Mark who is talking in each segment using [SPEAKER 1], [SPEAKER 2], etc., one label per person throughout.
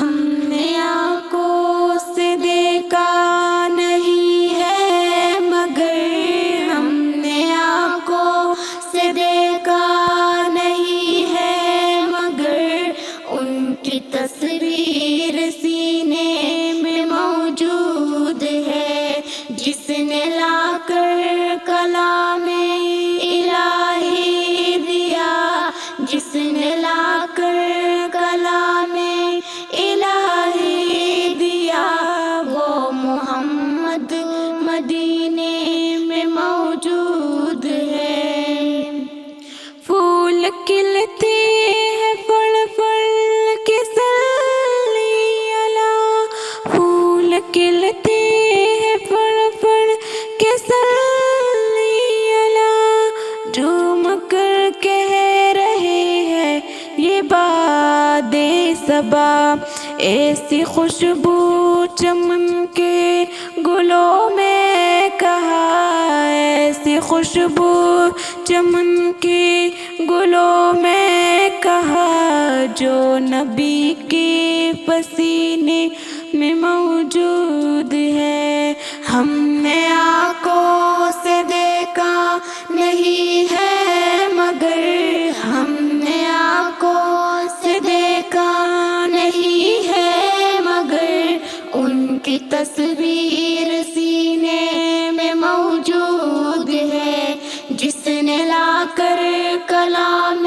[SPEAKER 1] ہم نے آنکھوں سے دیکھا نہیں ہے مگر ہم نے آنکھوں سے دیکھا نہیں ہے مگر ان کی تصویر سینے میں موجود ہے، جس نے لا کر کلام الہی دیا، جس نے لا کر کلام الہی دیا، وہ محمد مدینے میں موجود ہے۔ پھول کھلتے ہیں پھل پھل کے صلی اللہ، پھول کھلتے ہیں پھل پھل کے صلی اللہ، جھوم کر کہہ رہے ہیں یہ باد صبا، ایسی خوشبو چمن کے گلوں میں کہاں، ایسی خوشبو چمن کے گلوں میں کہاں، جو نبی کے پسینے میں موجود ہے۔ ہم نے آنکھوں سے دیکھا نہیں ہے مگر ہم نے آنکھوں سے دیکھا نہیں ہے مگر ان کی تصویر سینے میں موجود ہے، جس نے لا کر کلام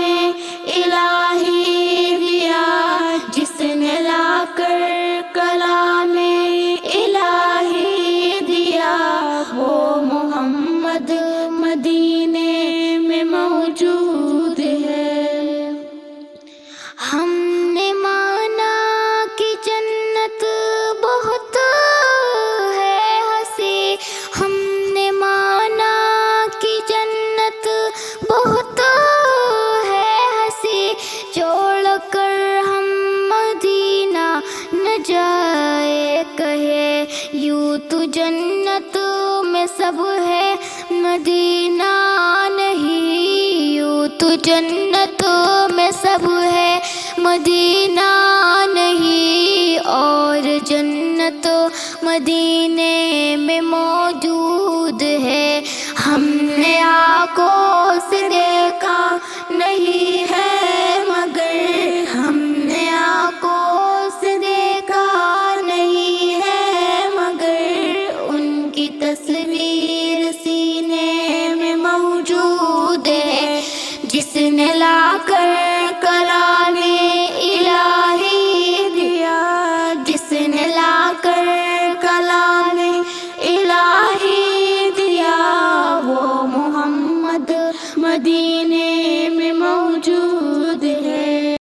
[SPEAKER 1] الہی دیا، جس نے لا کر کلام الہی دیا، وہ محمد مدینے میں موجود ہے۔ ہم نے مانا کہ جنت بہت ہے ہنسی، ہم نے مانا کہ جنت بہت ہے ہنسی، چھوڑ کر ہم مدینہ نہ جائے کہے، یوں تو جنت میں سب ہے مدینہ نہیں، یوں تو جنت میں سب ہے مدینہ نہیں، اور جنت مدینے میں موجود ہے۔ ہم نے آنکھوں سے دیکھا نہیں ہے مگر ہم نے آنکھوں سے دیکھا نہیں ہے مگر ان کی تصویر سینے میں موجود ہے، جس نے لا کر کلام الہی دیا، جس نے لا کر کلام الہی دیا، وہ محمد مدینے میں موجود ہے۔